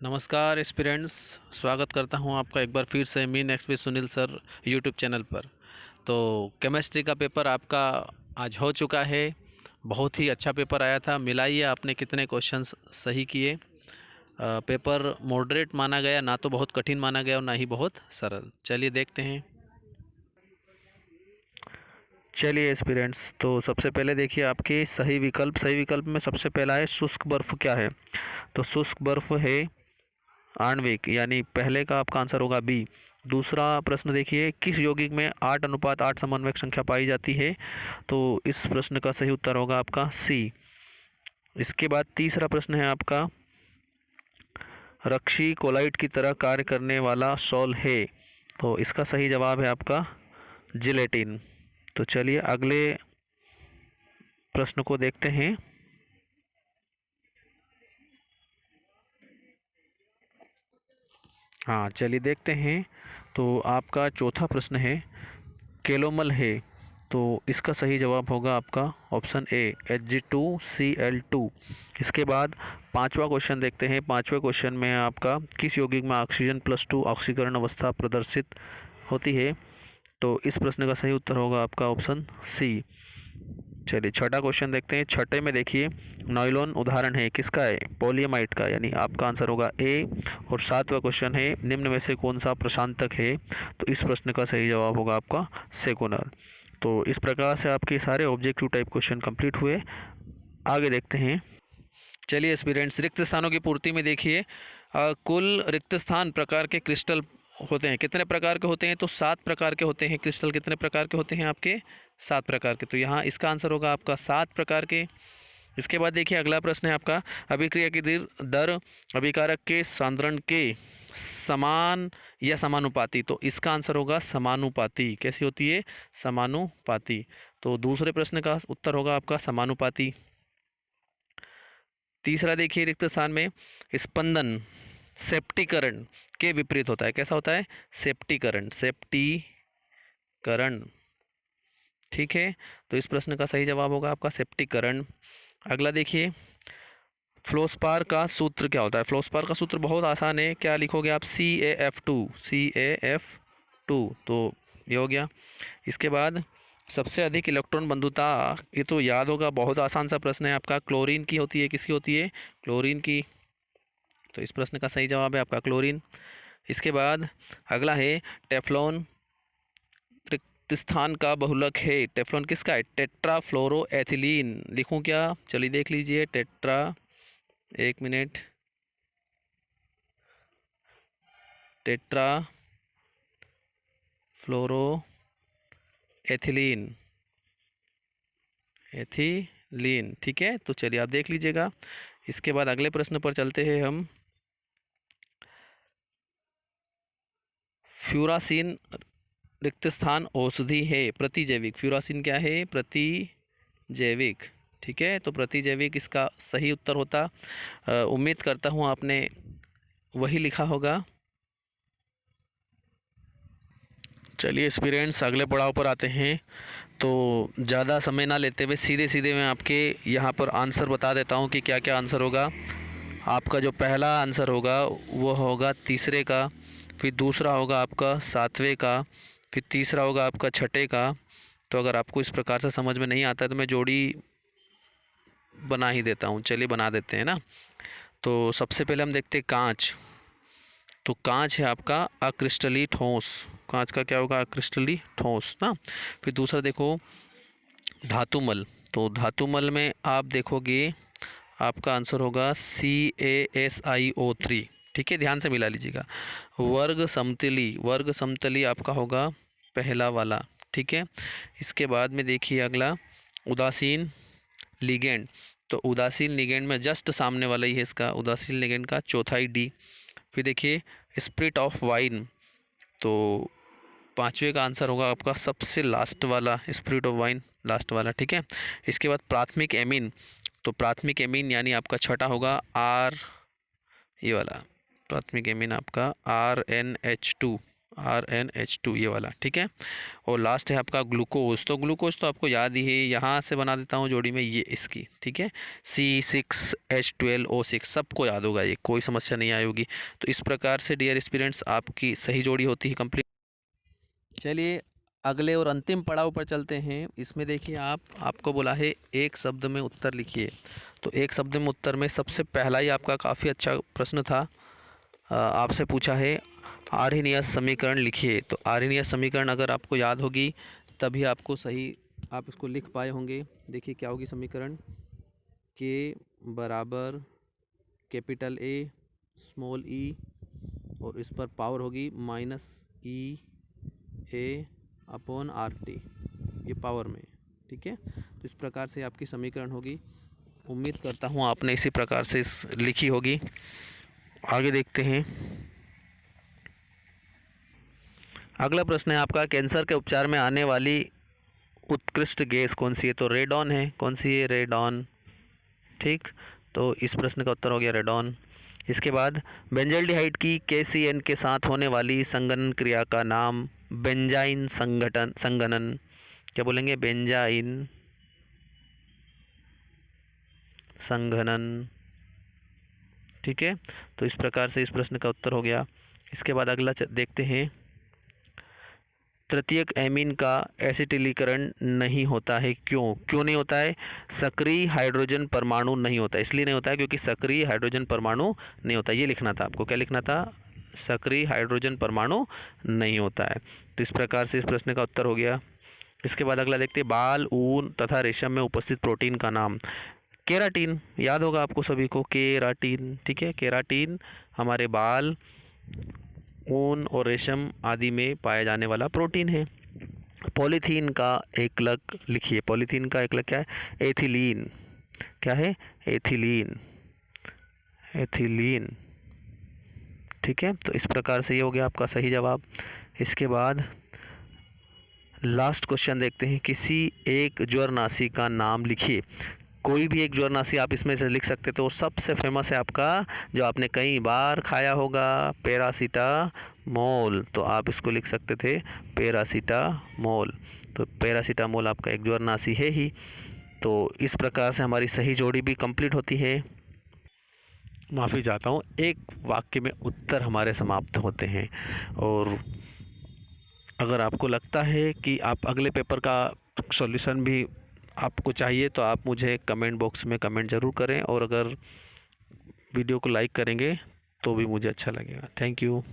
नमस्कार एस्पिरेंट्स। स्वागत करता हूं आपका एक बार फिर से मीन एक्स वी सुनील सर यूट्यूब चैनल पर। तो केमिस्ट्री का पेपर आपका आज हो चुका है। बहुत ही अच्छा पेपर आया था। मिलाइए आपने कितने क्वेश्चंस सही किए। पेपर मॉडरेट माना गया, ना तो बहुत कठिन माना गया और ना ही बहुत सरल। चलिए देखते हैं। चलिए एस्पिरेंट्स, तो सबसे पहले देखिए आपके सही विकल्प में सबसे पहला है शुष्क बर्फ क्या है। तो शुष्क बर्फ है आणविक, यानी पहले का आपका आंसर होगा बी। दूसरा प्रश्न देखिए, किस यौगिक में 8:8 समन्वयक संख्या पाई जाती है। तो इस प्रश्न का सही उत्तर होगा आपका सी। इसके बाद तीसरा प्रश्न है आपका, रक्षी कोलाइट की तरह कार्य करने वाला सॉल है। तो इसका सही जवाब है आपका जिलेटिन। तो चलिए अगले प्रश्न को देखते हैं। हाँ चलिए देखते हैं। तो आपका चौथा प्रश्न है, केलोमल है। तो इसका सही जवाब होगा आपका ऑप्शन ए Hg2Cl2। इसके बाद पांचवा क्वेश्चन देखते हैं। पांचवें क्वेश्चन में आपका, किस यौगिक में ऑक्सीजन +2 ऑक्सीकरण अवस्था प्रदर्शित होती है। तो इस प्रश्न का सही उत्तर होगा आपका ऑप्शन सी। चलिए छठा क्वेश्चन देखते हैं। छठे में देखिए, नायलॉन उदाहरण है किसका है, पॉलीएमाइड का, यानी आपका आंसर होगा ए। और सातवां क्वेश्चन है, निम्न में से कौन सा प्रशांतक है। तो इस प्रश्न का सही जवाब होगा आपका सेकोनल। तो इस प्रकार से आपके सारे ऑब्जेक्टिव टाइप क्वेश्चन कंप्लीट हुए। आगे देखते हैं। चलिए एस्पिरेंट्स, रिक्त स्थानों की पूर्ति में देखिए, कुल रिक्त स्थान प्रकार के क्रिस्टल होते हैं। कितने प्रकार के होते हैं, तो 7 प्रकार के होते हैं। क्रिस्टल कितने प्रकार के होते हैं आपके, 7 प्रकार के। तो यहाँ इसका आंसर होगा आपका 7 प्रकार के। इसके बाद देखिए अगला प्रश्न है आपका, अभिक्रिया की दर अभिकारक के सांद्रण के समान या समानुपाती। तो इसका आंसर होगा समानुपाती। कैसी होती है, समानुपाती। तो दूसरे प्रश्न का उत्तर होगा आपका समानुपाती। तीसरा देखिए, रिक्त स्थान में स्पंदन सेप्टीकरण के विपरीत होता है। कैसा होता है, सेप्टीकरण, सेप्टीकरण। ठीक है, तो इस प्रश्न का सही जवाब होगा आपका सेप्टीकरण। अगला देखिए, फ्लोस्पार का सूत्र क्या होता है। फ्लोस्पार का सूत्र बहुत आसान है। क्या लिखोगे आप, CaF2, CaF2। तो ये हो गया। इसके बाद सबसे अधिक इलेक्ट्रॉन बंधुता, ये तो याद होगा, बहुत आसान सा प्रश्न है आपका। क्लोरीन की होती है, किसकी होती है, क्लोरीन की। तो इस प्रश्न का सही जवाब है आपका क्लोरीन। इसके बाद अगला है, टेफ्लॉन रिक्त स्थान का बहुलक है। टेफ्लॉन किसका है, टेट्राफ्लोरोएथिलीन। लिखूं क्या, चलिए देख लीजिए। एक मिनट, टेट्रा फ्लोरोएथिलीन, एथिलीन। ठीक है, तो चलिए आप देख लीजिएगा। इसके बाद अगले प्रश्न पर चलते हैं हम। फ्यूरासिन रिक्त स्थान औषधि है, प्रतिजैविक। फ्यूरासिन क्या है, प्रतिजैविक। ठीक है, तो प्रतिजैविक इसका सही उत्तर होता। उम्मीद करता हूँ आपने वही लिखा होगा। चलिए एक्सपीरियंस, अगले पड़ाव पर आते हैं। तो ज़्यादा समय ना लेते हुए सीधे सीधे मैं आपके यहाँ पर आंसर बता देता हूँ कि क्या क्या आंसर होगा। आपका जो पहला आंसर होगा वो होगा तीसरे का, फिर दूसरा होगा आपका सातवें का, फिर तीसरा होगा आपका छठे का। तो अगर आपको इस प्रकार से समझ में नहीं आता तो मैं जोड़ी बना ही देता हूँ। चलिए बना देते हैं ना। तो सबसे पहले हम देखते हैं कांच। तो कांच है आपका अक्रिस्टली ठोस। कांच का क्या होगा, अक्रिस्टली ठोस ना। फिर दूसरा देखो धातुमल। तो धातुमल में आप देखोगे आपका आंसर होगा CaSiO3। ठीक है, ध्यान से मिला लीजिएगा। वर्ग समतली, वर्ग समतली आपका होगा पहला वाला। ठीक है, इसके बाद में देखिए अगला उदासीन लिगेंड। तो उदासीन लिगेंड में जस्ट सामने वाला ही है इसका, उदासीन लिगेंड का चौथाई डी। फिर देखिए स्पिरिट ऑफ वाइन। तो पांचवे का आंसर होगा आपका सबसे लास्ट वाला, स्पिरिट ऑफ वाइन, लास्ट वाला। ठीक है, इसके बाद प्राथमिक एमीन। तो प्राथमिक एमीन यानी आपका छठा होगा आर, ये वाला प्राथमिक एमीन आपका RnH2, RnH2 ये वाला, ठीक है। और लास्ट है आपका ग्लूकोज। तो ग्लूकोज तो आपको याद ही है, यहाँ से बना देता हूँ जोड़ी में ये इसकी, ठीक है, C6H12O6, सबको याद होगा, ये कोई समस्या नहीं आई होगी। तो इस प्रकार से डियर स्टूडेंट्स आपकी सही जोड़ी होती है कंप्लीट। चलिए अगले और अंतिम पड़ाव पर चलते हैं। इसमें देखिए आपको बोला है एक शब्द में उत्तर लिखिए। तो एक शब्द में उत्तर में सबसे पहला ही आपका काफ़ी अच्छा प्रश्न था। आपसे पूछा है आर्हेनियस समीकरण लिखिए। तो आर्हेनियस समीकरण अगर आपको याद होगी तभी आपको सही आप इसको लिख पाए होंगे। देखिए क्या होगी समीकरण, के बराबर कैपिटल ए स्मॉल ई और इस पर पावर होगी -E/A/RT, ये पावर में, ठीक है। तो इस प्रकार से आपकी समीकरण होगी। उम्मीद करता हूँ आपने इसी प्रकार से लिखी होगी। आगे देखते हैं। अगला प्रश्न है आपका, कैंसर के उपचार में आने वाली उत्कृष्ट गैस कौन सी है? तो रेडॉन है। कौन सी है? रेडॉन, ठीक। तो इस प्रश्न का उत्तर हो गया रेडॉन। इसके बाद बेंजल्डिहाइड की KCN के साथ होने वाली संघनन क्रिया का नाम बेंजाइन संघनन, क्या बोलेंगे? बेंजाइन संघनन, ठीक है। तो इस प्रकार से इस प्रश्न का उत्तर हो गया। इसके बाद अगला देखते हैं। तृतीयक एमीन का एसिटिलीकरण नहीं होता है, क्यों नहीं होता है? सक्रिय हाइड्रोजन परमाणु नहीं होता, इसलिए नहीं होता है क्योंकि सक्रिय हाइड्रोजन परमाणु नहीं होता। ये लिखना था आपको, क्या लिखना था? सक्रिय हाइड्रोजन परमाणु नहीं होता है। तो इस प्रकार से इस प्रश्न का उत्तर हो गया। इसके बाद अगला देखते हैं। बाल, ऊन तथा रेशम में उपस्थित प्रोटीन का नाम। केराटिन, याद होगा आपको सभी को, केराटिन, ठीक है। केराटिन हमारे बाल, ऊन और रेशम आदि में पाया जाने वाला प्रोटीन है। पॉलीथीन का एकलक लिखिए। पॉलीथीन का एकलक क्या है? एथिलीन, क्या है? एथिलीन, एथिलीन, ठीक है। तो इस प्रकार से ये हो गया आपका सही जवाब। इसके बाद लास्ट क्वेश्चन देखते हैं। किसी एक ज्वरनाशी का नाम लिखिए। कोई भी एक ज्वरनाशी आप इसमें से लिख सकते थे और सबसे फेमस है आपका, जो आपने कई बार खाया होगा, पैरासीटामोल। तो आप इसको लिख सकते थे पैरासीटामोल। तो पैरासीटामोल आपका एक ज्वरनाशी है ही। तो इस प्रकार से हमारी सही जोड़ी भी कंप्लीट होती है। माफ़ी चाहता हूँ, एक वाक्य में उत्तर हमारे समाप्त होते हैं। और अगर आपको लगता है कि आप अगले पेपर का सॉल्यूशन भी आपको चाहिए तो आप मुझे कमेंट बॉक्स में कमेंट ज़रूर करें, और अगर वीडियो को लाइक करेंगे तो भी मुझे अच्छा लगेगा। Thank you.